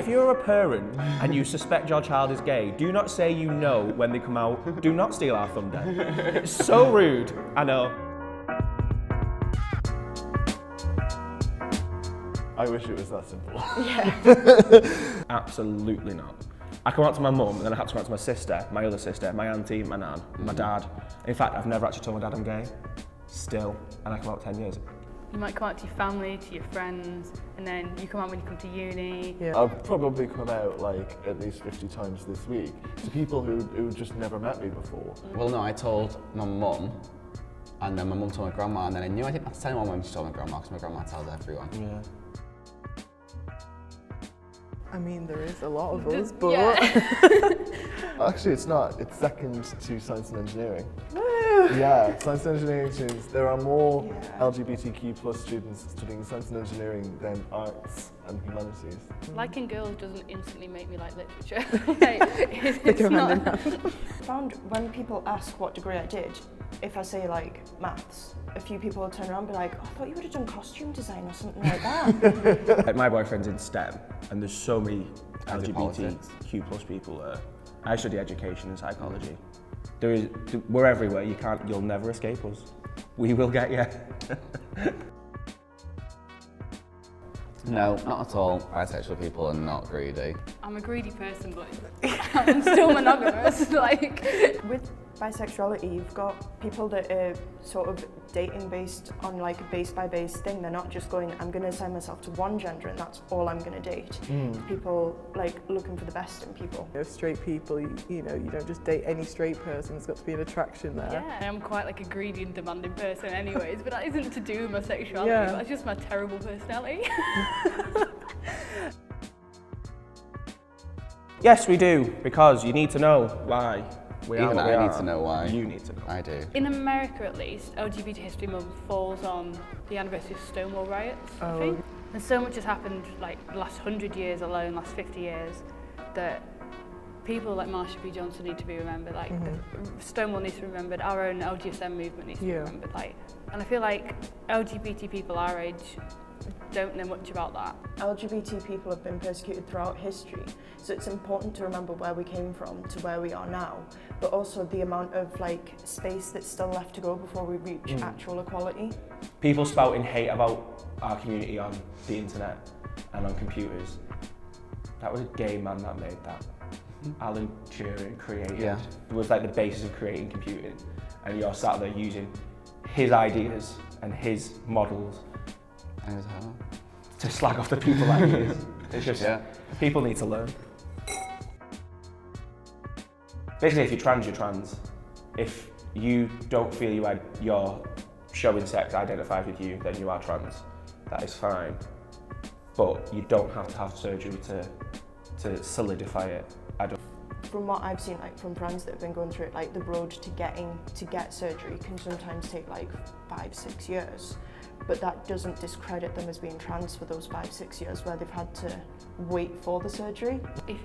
you're a parent and you suspect your child is gay, do not say you know when they come out. Do not steal our thunder. It's so rude, I know. I wish it was that simple. Yeah. Absolutely not. I come out to my mum, and then I had to come out to my sister, my other sister, my auntie, my nan, my dad. In fact, I've never actually told my dad I'm gay, still, and I come out 10 years. You might come out to your family, to your friends, and then you come out when you come to uni. Yeah. I've probably come out like at least 50 times this week to people who just never met me before. Well, no, I told my mum, and then my mum told my grandma, and then I knew I didn't have to tell anyone when she told my grandma, because my grandma tells everyone. Yeah. I mean, there is a lot of us, but... Yeah. Actually, it's not. It's second to science and engineering. Yeah, science and engineering students. There are more LGBTQ plus students studying science and engineering than arts and humanities. Liking girls doesn't instantly make me like literature. Like, it's not. I Found when people ask what degree I did, if I say like maths, a few people will turn around and be like, oh, I thought you would have done costume design or something like that. Like, my boyfriend's in STEM, and there's so many I do LGBTQ plus people there. I study education and psychology. We're everywhere. You'll never escape us. We will get you. No, not at all. Bisexual people are not greedy. I'm a greedy person, but I'm still monogamous. Like, With bisexuality, you've got people that are sort of dating based on like a base by base thing. They're not just going, I'm going to assign myself to one gender and that's all I'm going to date. People like looking for the best in people. straight people, you know, you don't just date any straight person. There's got to be an attraction there. yeah, I'm quite like a greedy and demanding person anyways, but that isn't to do with my sexuality, Yeah. that's just my terrible personality. Yes, we do, because you need to know why we are Even what we I are. need to know why. You need to know. I do. In America at least, LGBT History Month falls on the anniversary of Stonewall riots, I think. And so much has happened, like the last 100 years alone, last 50 years, that people like Marsha P. Johnson need to be remembered, like Stonewall needs to be remembered, our own LGSM movement needs to be remembered. Like, and I feel like LGBT people our age don't know much about that. LGBT people have been persecuted throughout history, so it's important to remember where we came from to where we are now, but also the amount of like space that's still left to go before we reach actual equality. People spouting hate about our community on the internet and on computers. That was a gay man that made that. Alan Turing created. Yeah. It was like the basis of creating computing, and you're sat there using his ideas and his models to slag off the people like he is. It's just, people need to learn. Basically, if you're trans, you're trans. If you don't feel your showing sex identifies with you, then you are trans. That is fine. But you don't have to have surgery to solidify it. From what I've seen, like from friends that have been going through it, like the road to get surgery can sometimes take like 5-6 years. But that doesn't discredit them as being trans for those 5-6 years where they've had to wait for the surgery. If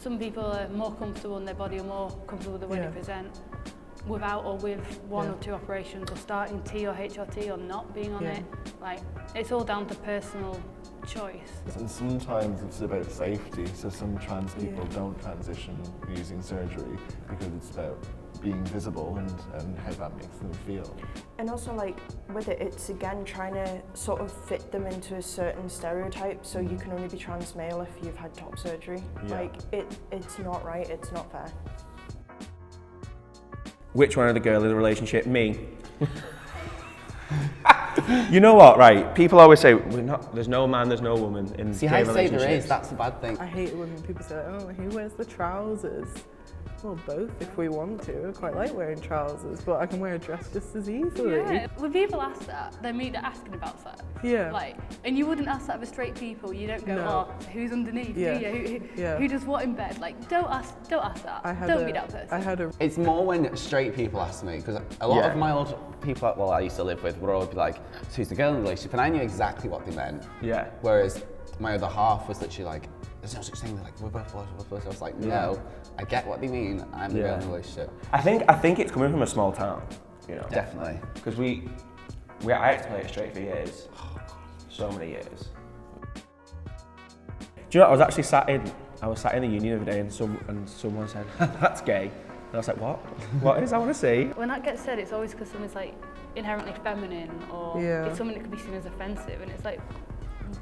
some people are more comfortable in their body or more comfortable with the way they present, without or with one or two operations, or starting T or HRT or not being on it, like it's all down to personal choice. And sometimes it's about safety, so some trans people don't transition using surgery because it's about being visible and how that makes them feel. And also like with it, it's again trying to sort of fit them into a certain stereotype, so you can only be trans male if you've had top surgery. Like it's not right, it's not fair. Which one of the girl in the relationship? Me. You know what, right? People always say, there's no man, there's no woman in See, gay I say relationships. there is, that's the bad thing. I hate it when people say, oh, who wears the trousers? Well, both if we want to. I quite like wearing trousers, but I can wear a dress just as easily. Yeah, when people ask that, they're asking about sex. Yeah. Like, and you wouldn't ask that with straight people. You don't go, oh, who's underneath? Yeah. Do you? Who does what in bed? Like, don't ask that. Don't be that person. It's more when straight people ask me, because a lot of my old people, I used to live with, would always be like, so who's the girl in the relationship? And I knew exactly what they meant. Yeah. Whereas my other half was literally like, there's no such thing, like, we're both. I was like, no, I get what they mean, I'm the girl in the relationship. I think it's coming from a small town, you know. Definitely. Because I had to play it straight for years. So many years. Do you know what, I was sat in the union the other day and someone said, that's gay. And I was like, what? What is? I want to see. When that gets said, it's always because something's like inherently feminine or it's something that could be seen as offensive, and it's like,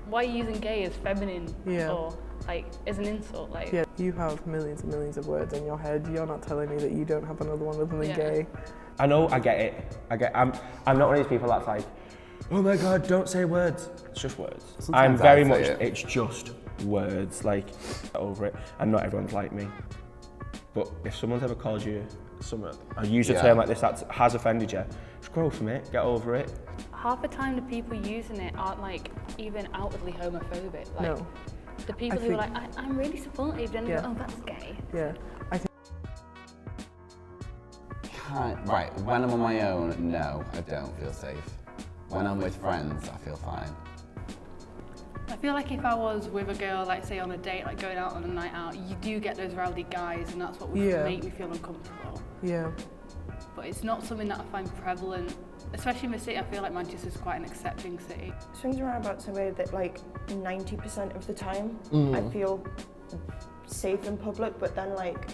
why are you using gay as feminine or like as an insult? Like, yeah, you have millions and millions of words in your head. You're not telling me that you don't have another one other than gay. I know, I get it. I'm not one of these people that's like, oh my God, don't say words. It's just words. Sometimes I'm very I say much, it. it's just words, like, over it. And not everyone's like me. But if someone's ever called you something, I use a term like this that has offended you, just grow from it, get over it. half the time the people using it aren't like even outwardly homophobic. Like, No. the people who are like, I'm really supportive, then go, oh, that's gay. Yeah. Right, when I'm on my own, no, I don't feel safe. When I'm with friends, I feel fine. I feel like if I was with a girl, like say on a date, like going out on a night out, you do get those rowdy guys, and that's what would make me feel uncomfortable. Yeah. But it's not something that I find prevalent, especially in the city. I feel like Manchester's quite an accepting city. Swings and roundabouts in a way that like 90% of the time I feel safe in public, but then like,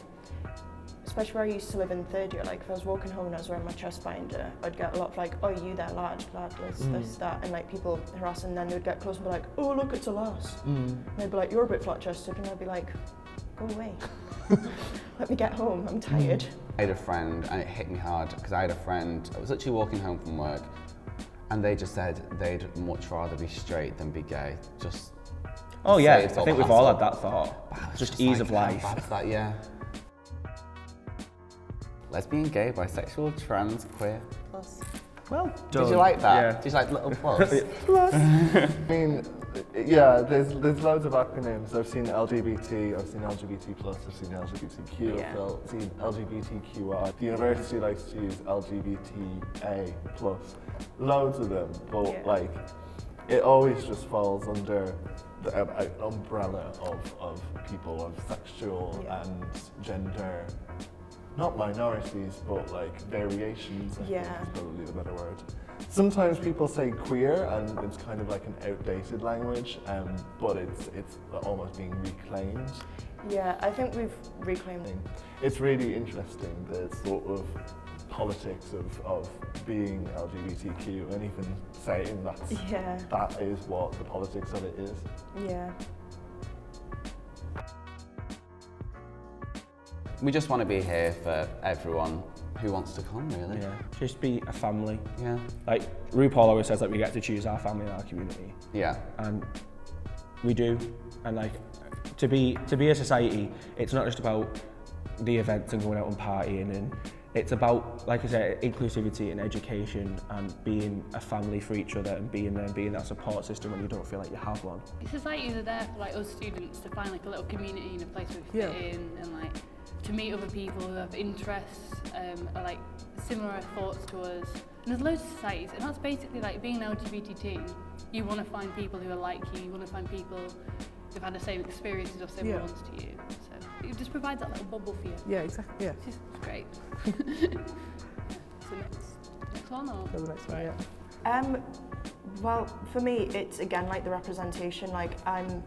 especially where I used to live in third year, like if I was walking home and I was wearing my chest binder, I'd get a lot of like, oh, you there, lad, this, that, and like people harassing, and then they would get close and be like, oh, look, it's a lass. And they'd be like, you're a bit flat chested, and I'd be like, go away. Let me get home, I'm tired. I had a friend, and it hit me hard, because I had a friend, I was actually walking home from work, and they just said they'd much rather be straight than be gay. Just oh yeah, I saves all think the we've all hassle. had that thought. But I was Just ease like, of life. how bad's that, yeah. Lesbian, gay, bisexual, trans, queer. Plus. Well Did done. you like that? Yeah. Did you like little plus? I mean, yeah, there's loads of acronyms. I've seen LGBT, I've seen LGBT plus, I've seen LGBTQ, I've seen LGBTQI. The university likes to use LGBTA plus, loads of them, but like, it always just falls under the umbrella of people of sexual and gender, not minorities, but like variations, I think is probably the better word. Sometimes people say queer and it's kind of like an outdated language, but it's almost being reclaimed. Yeah, I think we've reclaimed it. It's really interesting, the sort of politics of being LGBTQ and even saying that is what the politics of it is. Yeah. We just want to be here for everyone who wants to come, really. Yeah, just be a family. Yeah. Like RuPaul always says that we get to choose our family and our community. Yeah. And we do. And like to be a society, it's not just about the events and going out and partying, and it's about, like I said, inclusivity and education and being a family for each other and being there and being that support system when you don't feel like you have one. Societies are there for like us students to find like a little community and a place where we fit in, and like to meet other people who have interests or like similar thoughts to us. And there's loads of societies, and that's basically like being an LGBT teen. You want to find people who are like you want to find people who've had the same experiences or similar ones to you. So it just provides that little bubble for you. Yeah, exactly. Yeah. It's great. So next one or? Go the next one, yeah. Well, for me, it's again like the representation. Like I'm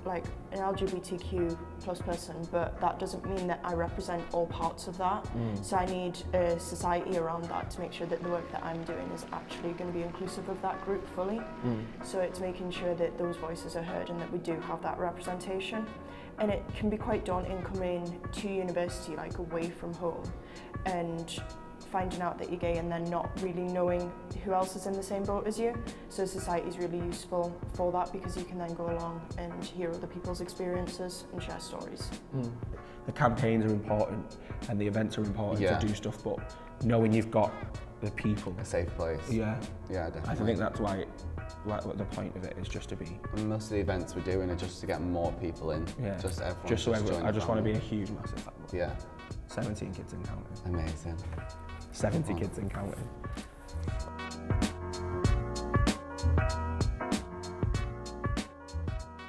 like an LGBTQ plus person, but that doesn't mean that I represent all parts of that. So I need a society around that to make sure that the work that I'm doing is actually going to be inclusive of that group fully. So it's making sure that those voices are heard and that we do have that representation. And it can be quite daunting coming to university, like away from home, and finding out that you're gay and then not really knowing who else is in the same boat as you. So society is really useful for that, because you can then go along and hear other people's experiences and share stories. The campaigns are important and the events are important to do stuff, but knowing you've got the people. A safe place. Yeah. Yeah, definitely. I think that's why the point of it is just to be. And most of the events we're doing are just to get more people in. Yeah. Just everyone. Just so join everyone, the I just want to family. be a huge, massive family. Yeah. 17 kids and counting. Amazing. 70 kids and counting.